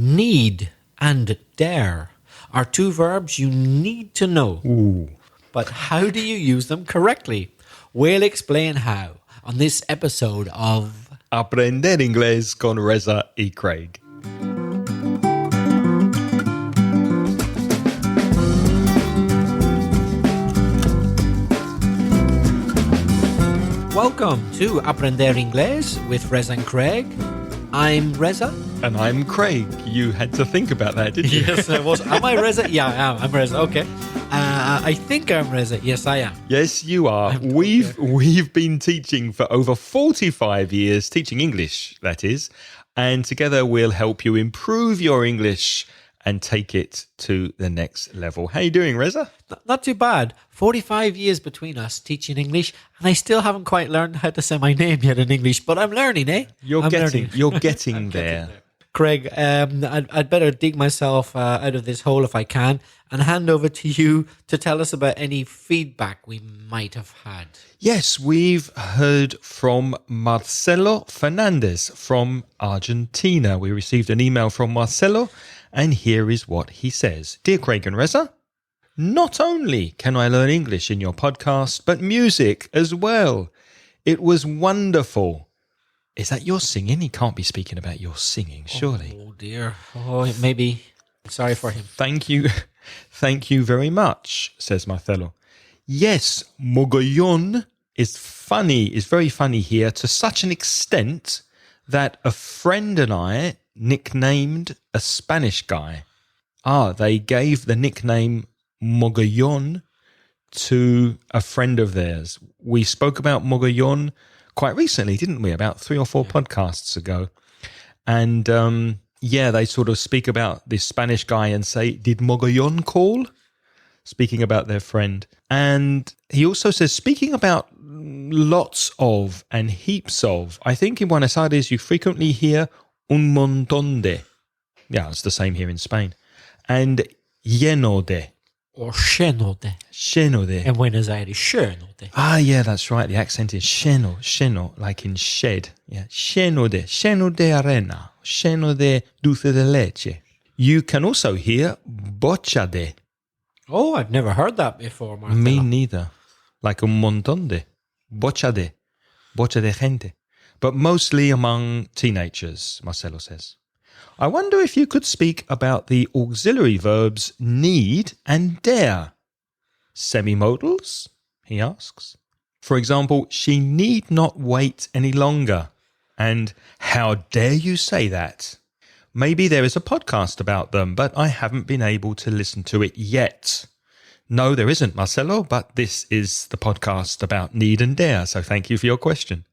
Need and dare are two verbs you need to know. Ooh. But how do you use them correctly? We'll explain how on this episode of Aprender Inglés con Reza y Craig. Welcome to Aprender Inglés with Reza and Craig. I'm Reza. And I'm Craig. You had to think about that, didn't you? Yes, I was. Am I Reza? Yeah, I am. I'm Reza. Okay. I think I'm Reza. Yes, I am. Yes, you are. We've been teaching for over 45 years, teaching English, that is. And together we'll help you improve your English and take it to the next level. How you doing, Reza? Not too bad. 45 years between us teaching English, and I still haven't quite learned how to say my name yet in English, but I'm learning, eh? You're getting there. Craig, I'd better dig myself out of this hole if I can and hand over to you to tell us about any feedback we might have had. Yes, we've heard from Marcelo Fernandez from Argentina. We received an email from Marcelo, and here is what he says. Dear Craig and Reza, not only can I learn English in your podcast, but music as well. It was wonderful. Is that your singing? He can't be speaking about your singing, surely. Oh, dear. Oh, maybe. Sorry for him. Thank you. Thank you very much, says Marcelo. Yes, mogollón is very funny here to such an extent that a friend and I nicknamed a Spanish guy. They gave the nickname mogollón to a friend of theirs. We spoke about mogollón quite recently, didn't we? About 3 or 4 podcasts ago. And they sort of speak about this Spanish guy and say, did mogollón call? Speaking about their friend. And he also says, speaking about lots of and heaps of, I think in Buenos Aires you frequently hear un montón de. Yeah, it's the same here in Spain. And lleno de. Or lleno de. Lleno de. In Buenos Aires, lleno de. Yeah, that's right. The accent is lleno, like in shed. Yeah, lleno de arena, lleno de dulce de leche. You can also hear bocha de. Oh, I've never heard that before, Marcelo. Me neither. Like un montón de. Bocha de gente. But mostly among teenagers, Marcelo says. I wonder if you could speak about the auxiliary verbs need and dare. Semimodals, he asks. For example, she need not wait any longer. And how dare you say that? Maybe there is a podcast about them, but I haven't been able to listen to it yet. No, there isn't, Marcelo, but this is the podcast about need and dare, so thank you for your question.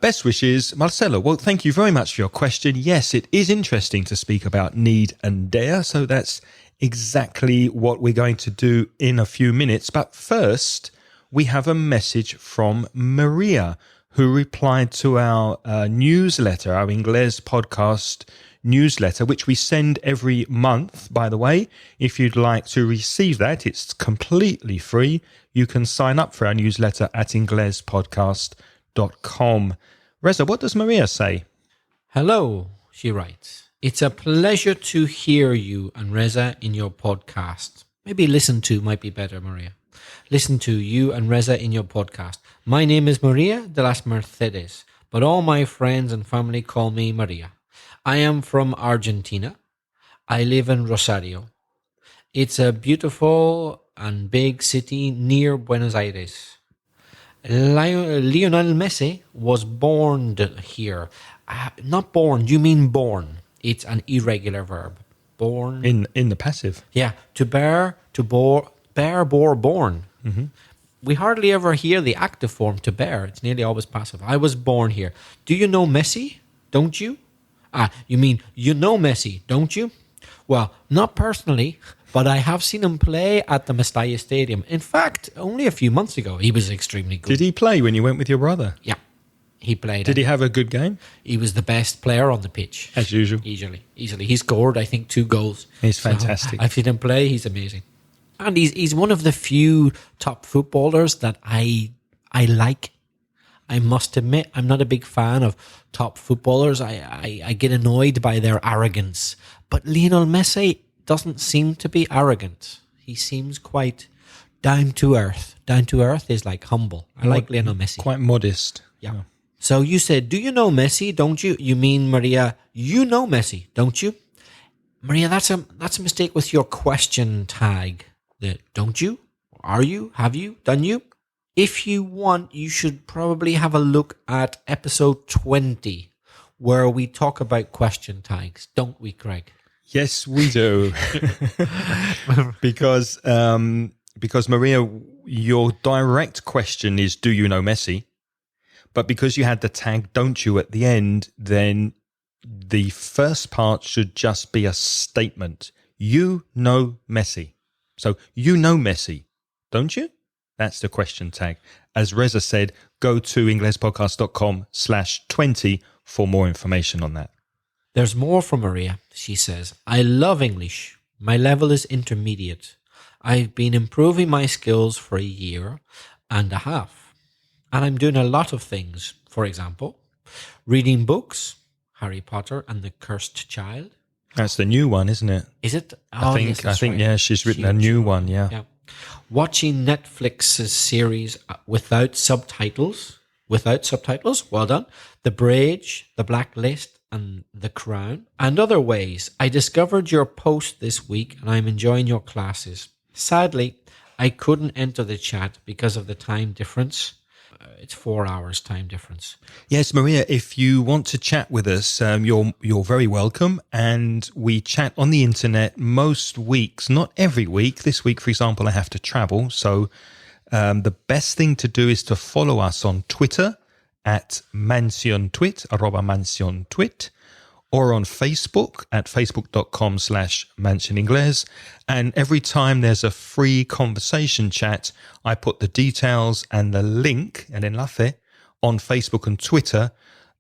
Best wishes, Marcelo. Well, thank you very much for your question. Yes, it is interesting to speak about need and dare, so that's exactly what we're going to do in a few minutes. But first, we have a message from Maria, who replied to our newsletter, our Inglés podcast newsletter, which we send every month, by the way. If you'd like to receive that, it's completely free. You can sign up for our newsletter at inglespodcast.com. Reza, what does Maria say? Hello, she writes. It's a pleasure to hear you and Reza in your podcast. Maybe listen to might be better, Maria. Listen to you and Reza in your podcast. My name is Maria de las Mercedes, but all my friends and family call me Maria. I am from Argentina. I live in Rosario. It's a beautiful and big city near Buenos Aires. Lionel Messi was born here. Not born, you mean born. It's an irregular verb. Born. In the passive. Yeah, to bear, bore, born. Mm-hmm. We hardly ever hear the active form to bear. It's nearly always passive. I was born here. Do you know Messi? Don't you? You mean you know Messi, don't you? Well, not personally, but I have seen him play at the Mestalla Stadium. In fact, only a few months ago, he was extremely good. Did he play when you went with your brother? Yeah, he played. Did he have a good game? He was the best player on the pitch. As usual. Easily. He scored, I think, 2 goals. He's fantastic. So I've seen him play. He's amazing. And he's one of the few top footballers that I like. I must admit, I'm not a big fan of top footballers. I get annoyed by their arrogance. But Lionel Messi doesn't seem to be arrogant. He seems quite down to earth. Down to earth is like humble. I like Lionel Messi. Quite modest. Yeah. So you said, do you know Messi? Don't you? You mean, Maria, you know Messi, don't you? Maria, that's a mistake with your question tag. The don't you? Are you? Have you? Done you? If you want, you should probably have a look at episode 20, where we talk about question tags, don't we, Craig? Yes, we do. because Maria, your direct question is, do you know Messi? But because you had the tag, don't you, at the end, then the first part should just be a statement. You know Messi. So you know Messi, don't you? That's the question tag. As Reza said, go to inglespodcast.com/20 for more information on that. There's more from Maria. She says, I love English. My level is intermediate. I've been improving my skills for a year and a half. And I'm doing a lot of things. For example, reading books, Harry Potter and the Cursed Child. That's the new one, isn't it? Is it? I think, right. yeah, she's written a new one, yeah. Watching Netflix's series without subtitles. Well done. The Bridge, The Blacklist, and The Crown, and other ways. I discovered your post this week and I'm enjoying your classes. Sadly, I couldn't enter the chat because of the time difference. It's 4 hours time difference. Yes, Maria, if you want to chat with us, you're very welcome. And we chat on the internet most weeks, not every week. This week, for example, I have to travel. So the best thing to do is to follow us on Twitter at mansiontwit, @mansiontwit, or on Facebook at facebook.com/mansioningles. And every time there's a free conversation chat, I put the details and the link, el enlace, on Facebook and Twitter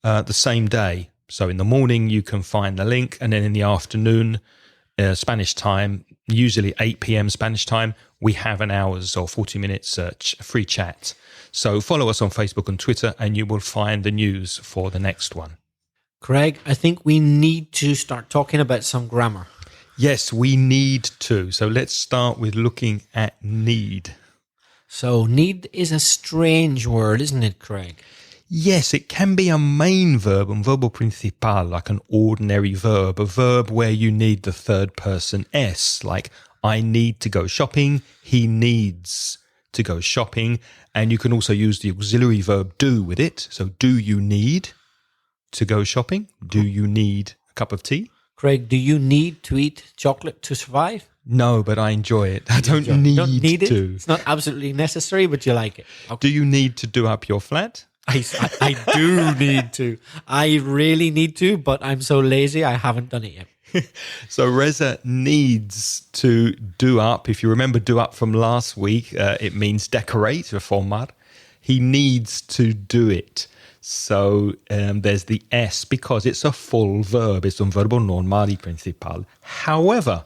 the same day. So in the morning, you can find the link. And then in the afternoon, Spanish time, usually 8 p.m. Spanish time, we have an hour's or 40 minutes free chat. So follow us on Facebook and Twitter and you will find the news for the next one. Craig, I think we need to start talking about some grammar. Yes, we need to. So let's start with looking at need. So need is a strange word, isn't it, Craig? Yes, it can be a main verb, un verbo principal, like an ordinary verb, a verb where you need the third person S, like I need to go shopping, he needs to go shopping. And you can also use the auxiliary verb do with it. So do you need to go shopping? Do you need a cup of tea? Craig, do you need to eat chocolate to survive? No, but I enjoy it. I don't need to. It's not absolutely necessary, but you like it. Okay. Do you need to do up your flat? I do need to. I really need to, but I'm so lazy I haven't done it yet. So Reza needs to do up. If you remember do up from last week, it means decorate, reformar. He needs to do it. So there's the S because it's a full verb. It's un verbo normal y principal. However,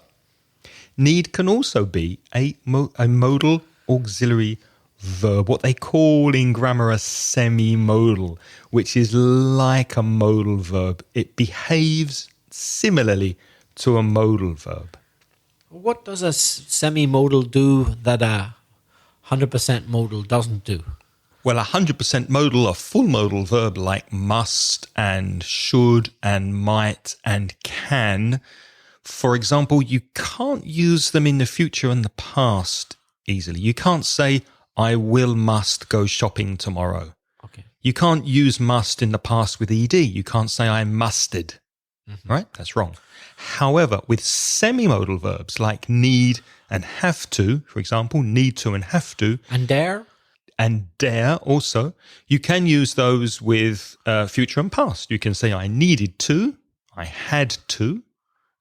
need can also be a modal auxiliary verb, what they call in grammar a semi-modal, which is like a modal verb. It behaves similarly to a modal verb. What does a semi-modal do that a 100% modal doesn't do? Well, a 100% modal, a full modal verb like must and should and might and can, for example, you can't use them in the future and the past easily. You can't say, I must go shopping tomorrow. Okay. You can't use must in the past with ed. You can't say I musted. Mm-hmm. Right? That's wrong. However, with semi-modal verbs like need and have to, for example, need to and have to. And dare also, you can use those with future and past. You can say I needed to, I had to,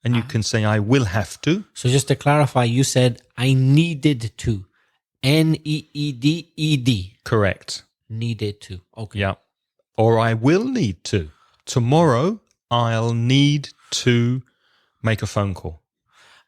and you can say I will have to. So just to clarify, you said I needed to. Needed. Correct. Needed to. Okay. Yeah. Or I will need to. Tomorrow, I'll need to make a phone call.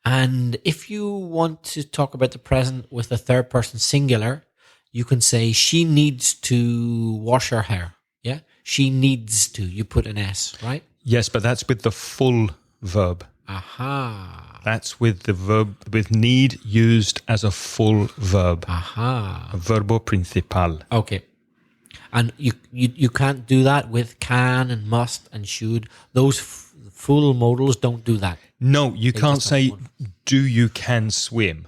And if you want to talk about the present with the third person singular, you can say she needs to wash her hair. Yeah? She needs to. You put an S, right? Yes, but that's with the full verb. Aha. That's with the verb, with need used as a full verb. Aha. A verbo principal. Okay. And you can't do that with can and must and should. Those full modals don't do that. No, you They can't just have say, one. do you can swim?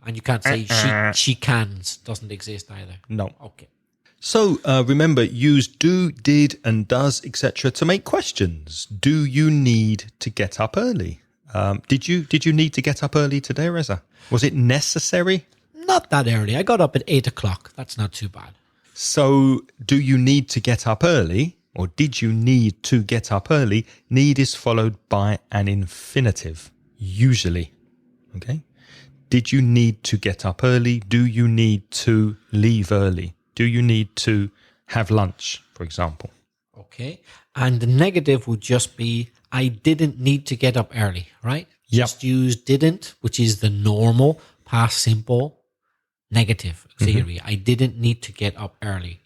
And you can't say she cans. Doesn't exist either. No. Okay. So remember, use do, did, and does, etc. to make questions. Do you need to get up early? Did you need to get up early today, Reza? Was it necessary? Not that early. I got up at 8 o'clock. That's not too bad. So do you need to get up early? Or did you need to get up early? Need is followed by an infinitive, usually. Okay? Did you need to get up early? Do you need to leave early? Do you need to have lunch, for example? Okay. And the negative would just be, I didn't need to get up early, right? Yep. Just use didn't, which is the normal past simple negative theory. I didn't need to get up early.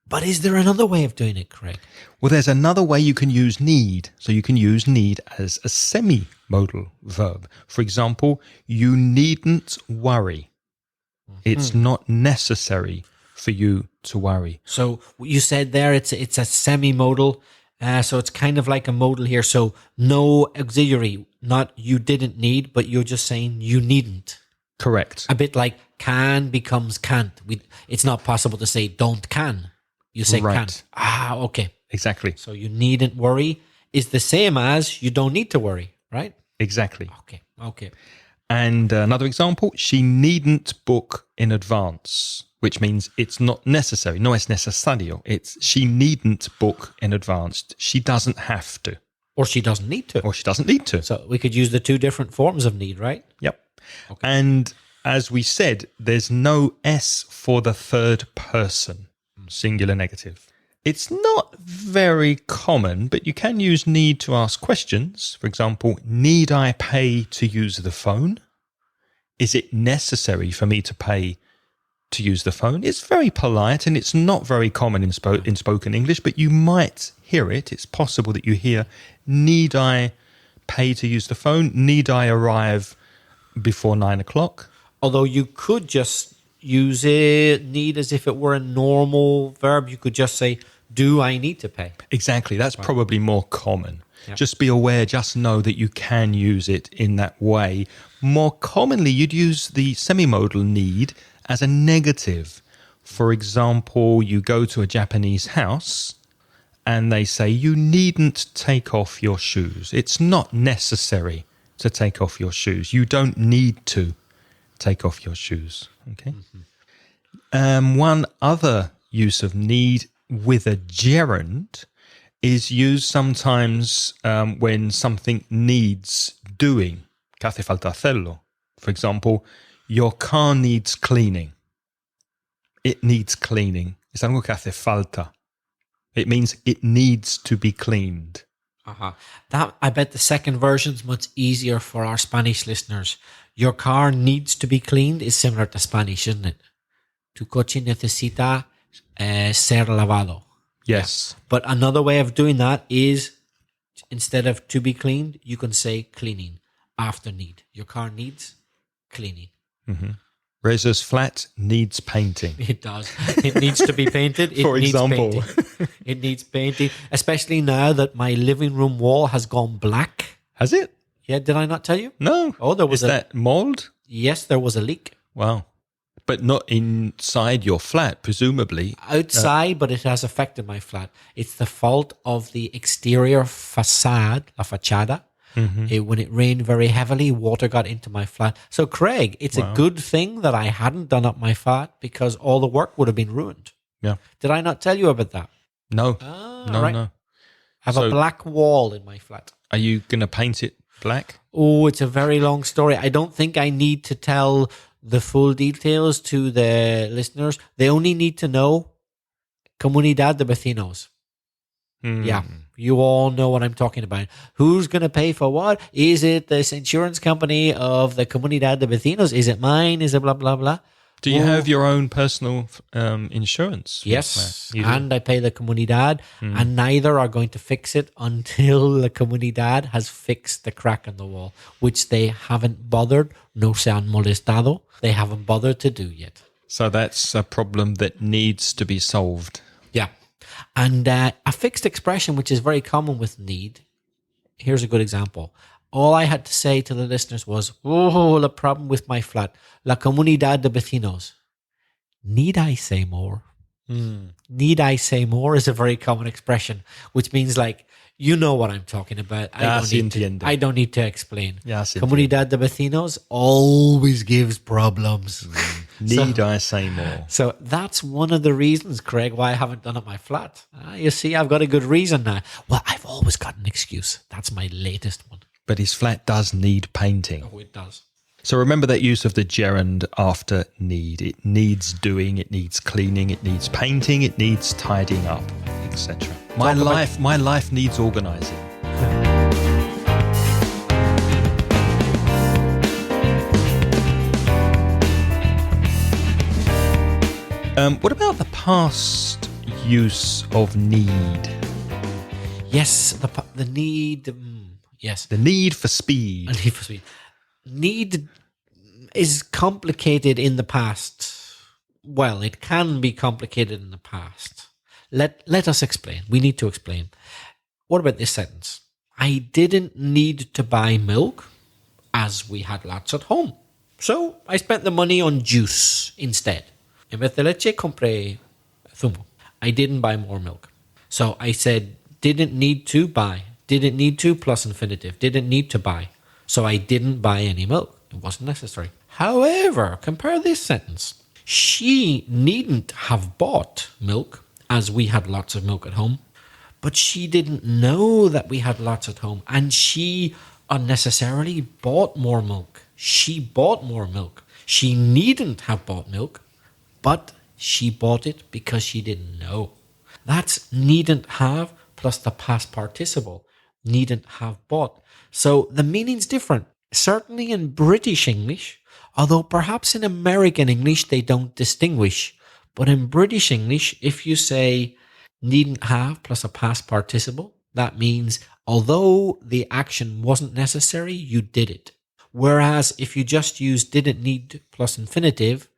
But is there another way of doing it, Craig? Well, there's another way you can use need. So you can use need as a semi-modal verb. For example, you needn't worry. It's not necessary for you to worry. So you said there it's a semi-modal. So it's kind of like a modal here. So no auxiliary, not you didn't need, but you're just saying you needn't. Correct. A bit like can becomes can't. It's not possible to say don't can. You say Right. can. Ah, okay. Exactly. So you needn't worry is the same as you don't need to worry, right? Exactly. Okay. And another example, she needn't book in advance, which means it's not necessary. No es necesario. It's she needn't book in advance. She doesn't have to. Or she doesn't need to. Or she doesn't need to. So we could use the two different forms of need, right? Yep. Okay. And as we said, there's no S for the third person, singular negative. It's not very common, but you can use need to ask questions. For example, need I pay to use the phone? Is it necessary for me to pay to use the phone? It's very polite and it's not very common in spoken English, but you might hear it. It's possible that you hear, need I pay to use the phone? Need I arrive before 9 o'clock? Although you could just use it, need as if it were a normal verb. You could just say, do I need to pay? Exactly. That's probably more common. Yep. Just be aware, just know that you can use it in that way. More commonly, you'd use the semi-modal need as a negative. For example, you go to a Japanese house and they say, you needn't take off your shoes. It's not necessary to take off your shoes. You don't need to take off your shoes. Okay. One other use of need with a gerund is used sometimes when something needs doing. Que hace falta hacerlo. For example, your car needs cleaning. It needs cleaning. Es algo que hace falta. It means it needs to be cleaned. That, I bet the second version's much easier for our Spanish listeners. Your car needs to be cleaned is similar to Spanish, isn't it? Tu coche necesita ser lavado. Yes. Yeah. But another way of doing that is instead of to be cleaned, you can say cleaning after need. Your car needs cleaning. Reza's flat needs painting. It does. It needs to be painted. It For needs example. painting. It needs painting, especially now that my living room wall has gone black. Has it? Yeah, did I not tell you? No. Oh, there was Is that mold? Yes, there was a leak. Wow. But not inside your flat, presumably. Outside, but it has affected my flat. It's the fault of the exterior facade, la fachada. When it rained very heavily, water got into my flat. So, Craig, it's a good thing that I hadn't done up my flat because all the work would have been ruined. Yeah. Did I not tell you about that? No. No. No. I have a black wall in my flat. Are you going to paint it black? Oh, it's a very long story. I don't think I need to tell the full details to the listeners. They only need to know Comunidad de Vecinos. Yeah, you all know what I'm talking about. Who's going to pay for what? Is it this insurance company of the Comunidad de Vecinos? Is it mine? Is it blah, blah, blah? Do you have your own personal insurance? Yes, You do? and I pay the comunidad, and neither are going to fix it until the comunidad has fixed the crack in the wall, which they haven't bothered, no se han molestado, they haven't bothered to do yet. So that's a problem that needs to be solved. Yeah. And a fixed expression, which is very common with need, here's a good example. All I had to say to the listeners was, oh, the problem with my flat, la comunidad de vecinos. Need I say more? Need I say more is a very common expression, which means like, you know what I'm talking about. I don't need to explain. Comunidad de vecinos always gives problems. Need I say more? So that's one of the reasons, Craig, why I haven't done it my flat. You see, I've got a good reason now. Well, I've always got an excuse. That's my latest one. But his flat does need painting. Oh, it does. So remember that use of the gerund after need. It needs doing, it needs cleaning, it needs painting, it needs tidying up, etc. My life needs organising. What about the past use of need? Yes, the need. Yes, the need for speed. A need for speed. Need is complicated in the past. Well, it can be complicated in the past. Let us explain. We need to explain. What about this sentence? I didn't need to buy milk as we had lots at home. So I spent the money on juice instead. En vez de leche, compré zumo. I didn't buy more milk. So I said, didn't need to buy. Didn't need to plus infinitive. Didn't need to buy. So I didn't buy any milk. It wasn't necessary. However, compare this sentence. She needn't have bought milk as we had lots of milk at home. But she didn't know that we had lots at home. And she unnecessarily bought more milk. She bought more milk. She needn't have bought milk. But she bought it because she didn't know. That's needn't have plus the past participle. Needn't have bought. So the meaning's different. Certainly in British English, although perhaps in American English they don't distinguish. But in British English, if you say needn't have plus a past participle, that means although the action wasn't necessary, you did it. Whereas if you just use didn't need plus infinitive,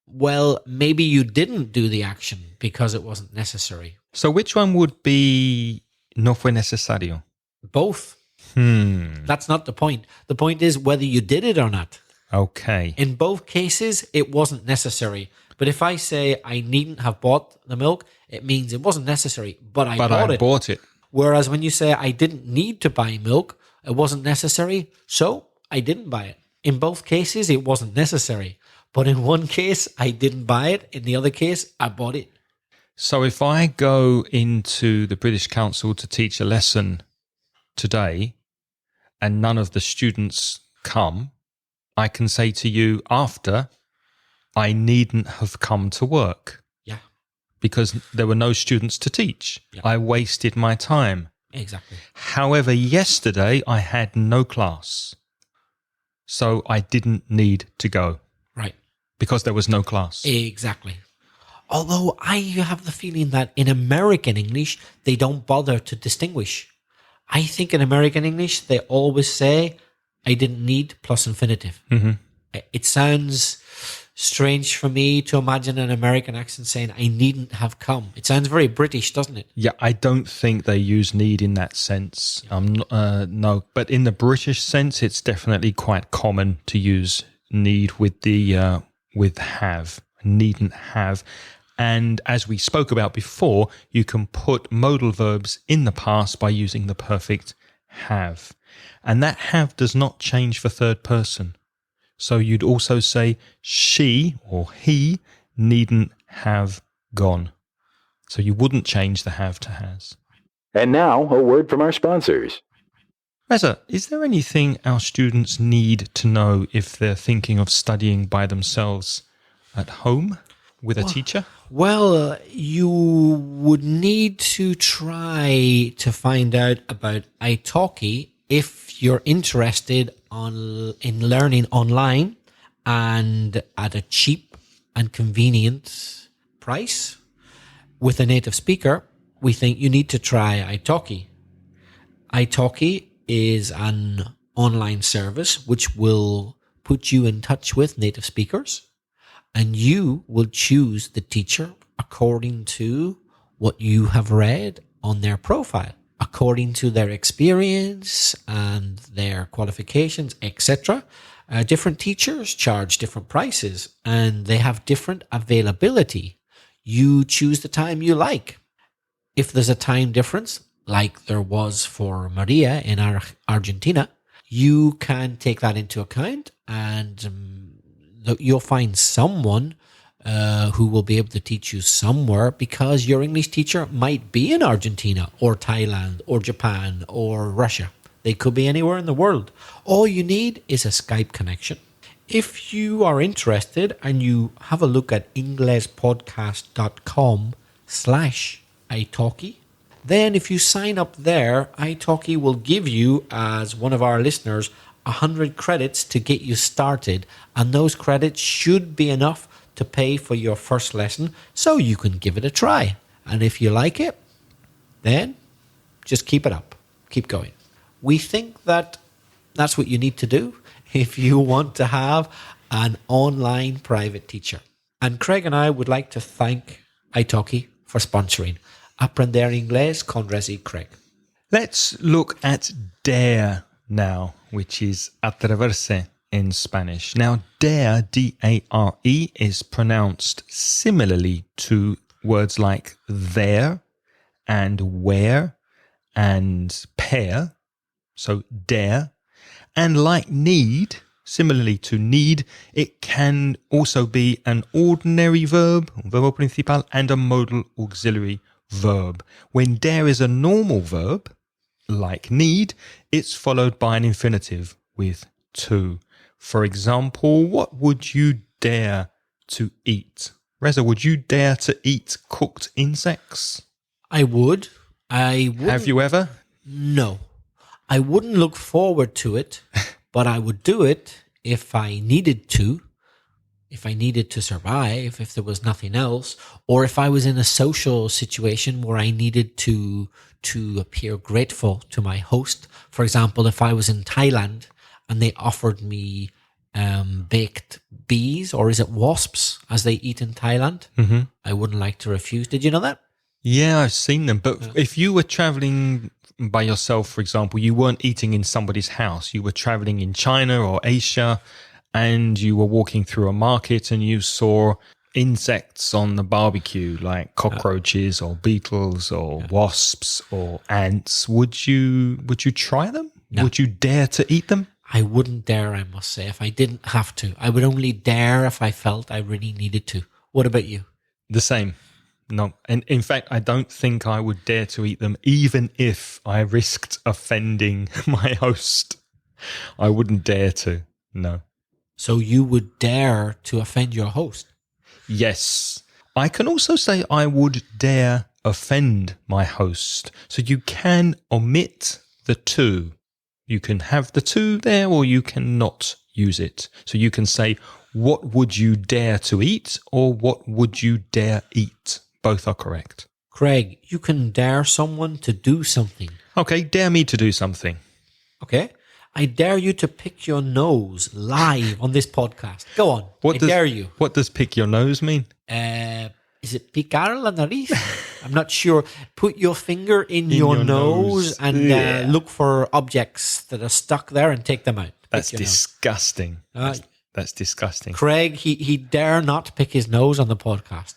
well, maybe you didn't do the action because it wasn't necessary. So which one would be no fue necesario? Both. That's not the point. The point is whether you did it or not. Okay. In both cases, it wasn't necessary. But if I say I needn't have bought the milk, it means it wasn't necessary, but I bought it. Whereas when you say I didn't need to buy milk, it wasn't necessary, so I didn't buy it. In both cases, it wasn't necessary. But in one case, I didn't buy it. In the other case, I bought it. So if I go into the British Council to teach a lesson today and none of the students come, I can say to you after, I needn't have come to work. Yeah. Because there were no students to teach. Yeah. I wasted my time. Exactly. However, yesterday I had no class. So I didn't need to go. Right. Because there was no class. Exactly. Although I have the feeling that in American English, they don't bother to distinguish. I think in American English, they always say, I didn't need plus infinitive. Mm-hmm. It sounds strange for me to imagine an American accent saying, I needn't have come. It sounds very British, doesn't it? Yeah, I don't think they use need in that sense. No, but in the British sense, it's definitely quite common to use need with the with have, needn't have. And as we spoke about before, you can put modal verbs in the past by using the perfect have. And that have does not change for third person. So you'd also say she or he needn't have gone. So you wouldn't change the have to has. And now, a word from our sponsors. Reza, is there anything our students need to know if they're thinking of studying by themselves at home with a teacher? Well, you would need to try to find out about italki if you're interested in learning online and at a cheap and convenient price with a native speaker, we think you need to try italki. Italki is an online service which will put you in touch with native speakers, and you will choose the teacher according to what you have read on their profile, according to their experience and their qualifications, etc. Different teachers charge different prices and they have different availability. You choose the time you like. If there's a time difference, like there was for Maria in Argentina, you can take that into account, and you'll find someone who will be able to teach you somewhere, because your English teacher might be in Argentina or Thailand or Japan or Russia. They could be anywhere in the world. All you need is a Skype connection. If you are interested and you have a look at inglespodcast.com/italki, then if you sign up there, italki will give you, as one of our listeners, 100 credits to get you started. And those credits should be enough to pay for your first lesson, so you can give it a try. And if you like it, then just keep it up. Keep going. We think that that's what you need to do if you want to have an online private teacher. And Craig and I would like to thank italki for sponsoring Aprender Inglés con Reza y Craig. Let's look at dare now, which is atreverse in Spanish. Now, dare, D-A-R-E, is pronounced similarly to words like there and where and pair. So dare. And like need, similarly to need, it can also be an ordinary verb, verbo principal, and a modal auxiliary verb. When dare is a normal verb, like need, it's followed by an infinitive with to. For example, what would you dare to eat? Reza, would you dare to eat cooked insects? I would. Have you ever? No. I wouldn't look forward to it, but I would do it if I needed to. If I needed to survive, if there was nothing else, or if I was in a social situation where I needed to appear grateful to my host. For example, if I was in Thailand and they offered me baked bees, or is it wasps, as they eat in Thailand, I wouldn't like to refuse. Did you know that? Yeah, I've seen them. But if you were traveling by yourself, for example, you weren't eating in somebody's house. You were traveling in China or Asia, and you were walking through a market and you saw insects on the barbecue, like cockroaches or beetles or wasps or ants. Would you try them? No. Would you dare to eat them? I wouldn't dare, I must say, if I didn't have to. I would only dare if I felt I really needed to. What about you? The same. No. And in fact, I don't think I would dare to eat them, even if I risked offending my host. I wouldn't dare to. No. So you would dare to offend your host? Yes. I can also say I would dare offend my host. So you can omit the to. You can have the to there, or you can not use it. So you can say, what would you dare to eat, or what would you dare eat? Both are correct. Craig, you can dare someone to do something. Okay, dare me to do something. Okay? I dare you to pick your nose live on this podcast. Go on. I dare you. What does pick your nose mean? Is it picar la nariz? I'm not sure. Put your finger in your nose and look for objects that are stuck there and take them out. That's disgusting. That's disgusting. Craig, he dare not pick his nose on the podcast.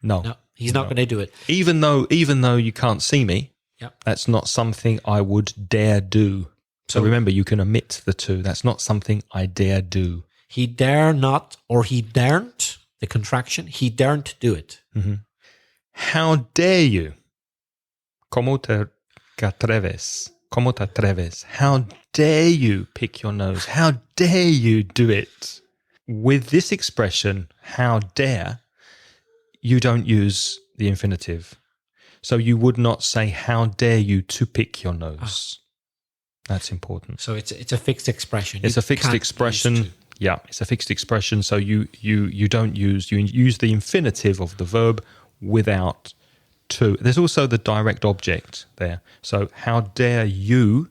No, he's not going to do it. Even though you can't see me, that's not something I would dare do. So remember, you can omit the to. That's not something I dare do. He dare not, or he daren't, the contraction, he daren't do it. Mm-hmm. How dare you? ¿Cómo te atreves? ¿Cómo te atreves? How dare you pick your nose? How dare you do it? With this expression, how dare, you don't use the infinitive. So you would not say, how dare you to pick your nose? That's important. So it's a fixed expression. It's a fixed expression. Yeah, it's a fixed expression, so you use the infinitive of the verb without to. There's also the direct object there. So how dare you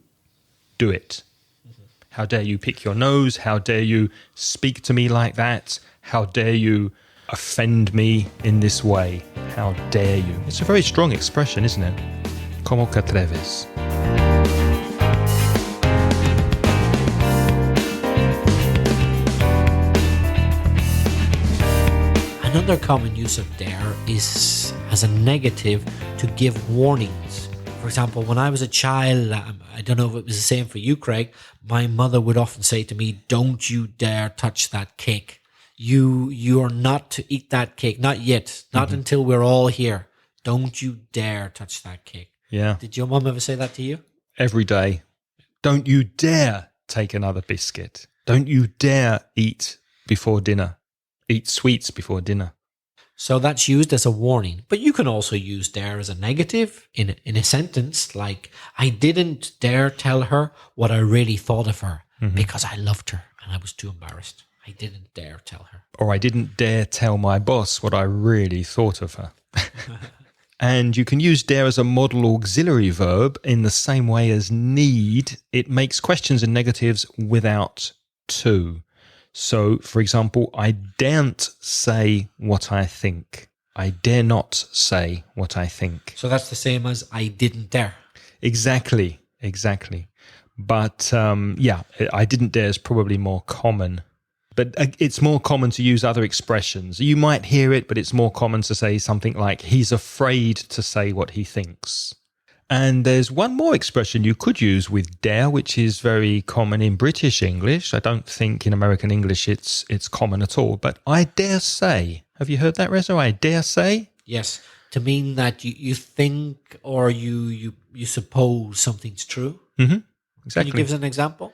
do it? How dare you pick your nose? How dare you speak to me like that? How dare you offend me in this way? How dare you? It's a very strong expression, isn't it? Como que atreves? Another common use of dare is as a negative to give warnings. For example, when I was a child, I don't know if it was the same for you, Craig, my mother would often say to me, don't you dare touch that cake. You are not to eat that cake. Not yet. Not until we're all here. Don't you dare touch that cake. Yeah. Did your mum ever say that to you? Every day. Don't you dare take another biscuit. Don't you dare eat before dinner. Eat sweets before dinner. So that's used as a warning. But you can also use dare as a negative in a sentence like, I didn't dare tell her what I really thought of her because I loved her and I was too embarrassed. I didn't dare tell her. Or I didn't dare tell my boss what I really thought of her. And you can use dare as a model auxiliary verb in the same way as need. It makes questions and negatives without to. So, for example, I daren't say what I think. I dare not say what I think. So that's the same as I didn't dare. Exactly. But I didn't dare is probably more common. But it's more common to use other expressions. You might hear it, but it's more common to say something like, he's afraid to say what he thinks. And there's one more expression you could use with dare, which is very common in British English. I don't think in American English it's common at all. But I dare say. Have you heard that, Reza? I dare say? Yes, to mean that you think or you suppose something's true. Mm-hmm. Exactly. Can you give us an example?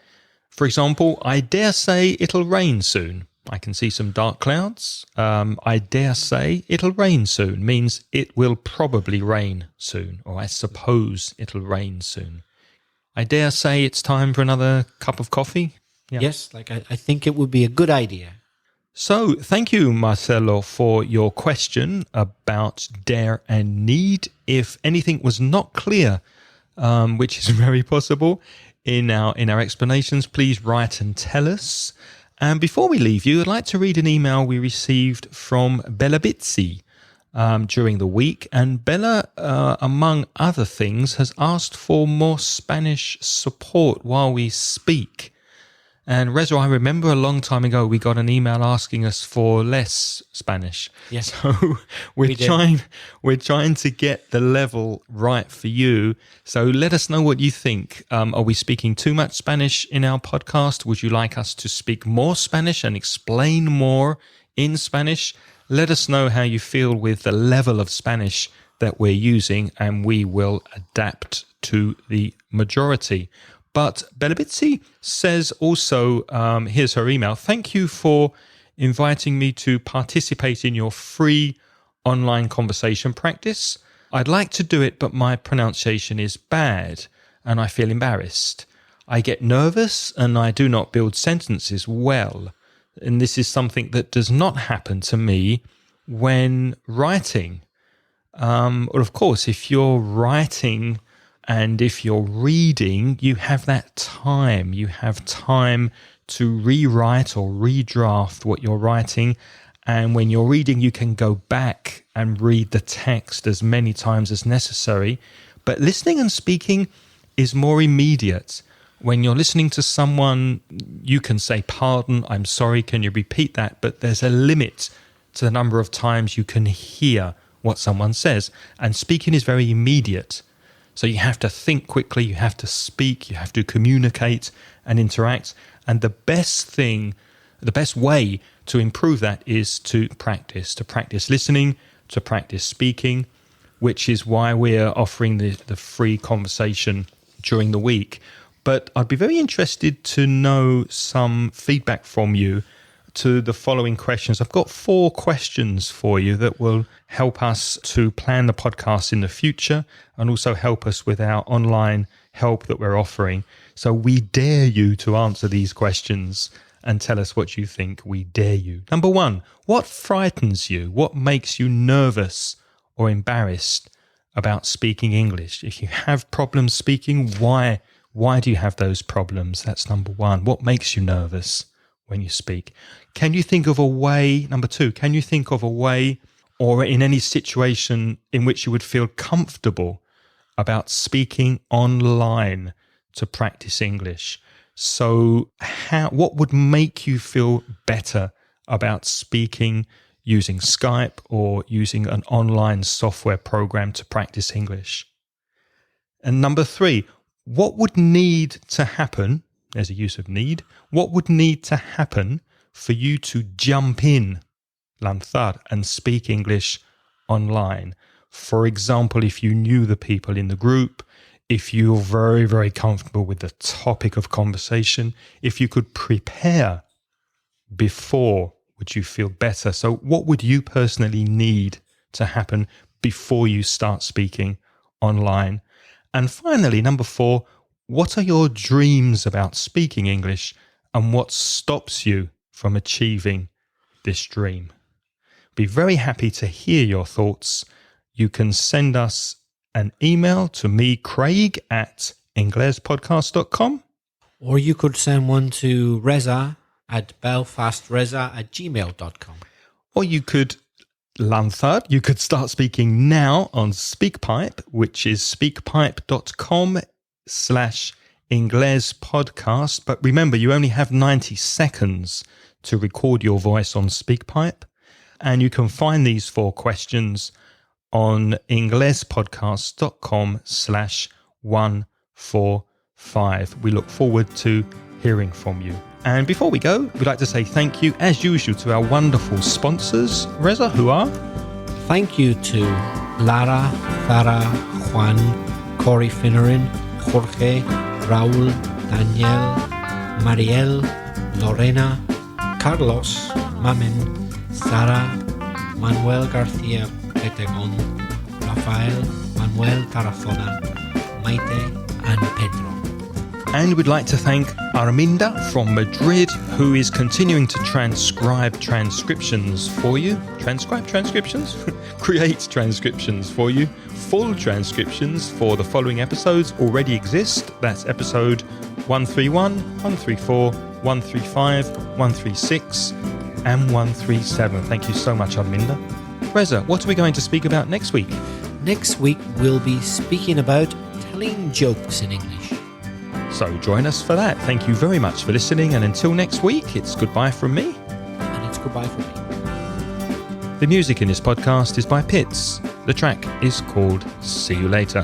For example, I dare say it'll rain soon. I can see some dark clouds. I dare say it'll rain soon means it will probably rain soon, or I suppose it'll rain soon. I dare say it's time for another cup of coffee. Yeah. Yes, like I think it would be a good idea. So thank you, Marcelo, for your question about dare and need. If anything was not clear, which is very possible in our explanations, please write and tell us. And before we leave you, I'd like to read an email we received from Bella Bizzi during the week. And Bella, among other things, has asked for more Spanish support while we speak. And Reza, I remember a long time ago we got an email asking us for less Spanish. Yes. So we're trying to get the level right for you. So let us know what you think. Are we speaking too much Spanish in our podcast? Would you like us to speak more Spanish and explain more in Spanish? Let us know how you feel with the level of Spanish that we're using, and we will adapt to the majority. But Belabitsi says also, here's her email, thank you for inviting me to participate in your free online conversation practice. I'd like to do it, but my pronunciation is bad and I feel embarrassed. I get nervous and I do not build sentences well. And this is something that does not happen to me when writing. Well, of course, if you're writing and if you're reading, you have that time. You have time to rewrite or redraft what you're writing. And when you're reading, you can go back and read the text as many times as necessary. But listening and speaking is more immediate. When you're listening to someone, you can say, pardon, I'm sorry, can you repeat that? But there's a limit to the number of times you can hear what someone says. And speaking is very immediate. So you have to think quickly, you have to speak, you have to communicate and interact. And the best way to improve that is to practice listening, to practice speaking, which is why we're offering the free conversation during the week. But I'd be very interested to know some feedback from you to the following questions. I've got 4 questions for you that will help us to plan the podcast in the future and also help us with our online help that we're offering. So we dare you to answer these questions and tell us what you think. We dare you. Number 1, what frightens you? What makes you nervous or embarrassed about speaking English? If you have problems speaking, why do you have those problems? That's number 1. What makes you nervous when you speak? Can you think of a way, number 2, can you think of a way or in any situation in which you would feel comfortable about speaking online to practice English? So what would make you feel better about speaking using Skype or using an online software program to practice English? And number 3, what would need to happen, there's a use of need, what would need to happen for you to jump in, lanzar, and speak English online? For example, if you knew the people in the group, if you're very, very comfortable with the topic of conversation, if you could prepare before, would you feel better? So what would you personally need to happen before you start speaking online? And finally, number 4, what are your dreams about speaking English and what stops you from achieving this dream? Be very happy to hear your thoughts. You can send us an email to me, Craig, at inglespodcast.com. Or you could send one to Reza at belfastreza@gmail.com. Or you could lanzar, you could start speaking now on SpeakPipe, which is speakpipe.com/inglespodcast. But remember, you only have 90 seconds to record your voice on SpeakPipe. And you can find these 4 questions on inglespodcast.com/145. We look forward to hearing from you. And before we go, we'd like to say thank you, as usual, to our wonderful sponsors, Reza, who are? Thank you to Lara, Zara, Juan, Corey Finneran, Jorge, Raul, Daniel, Mariel, Lorena, Carlos, Mamen, Sara, Manuel García Petegón, Rafael, Manuel Tarazona, Maite, and Pedro. And we'd like to thank Arminda from Madrid, who is continuing to transcribe transcriptions for you. Transcribe transcriptions? Create transcriptions for you. Full transcriptions for the following episodes already exist. That's episode 131, 134, 135, 136, and 137. Thank you so much, Arminda. Reza, what are we going to speak about next week? Next week, we'll be speaking about telling jokes in English. So join us for that. Thank you very much for listening. And until next week, it's goodbye from me. And it's goodbye from me. The music in this podcast is by Pitts. The track is called See You Later.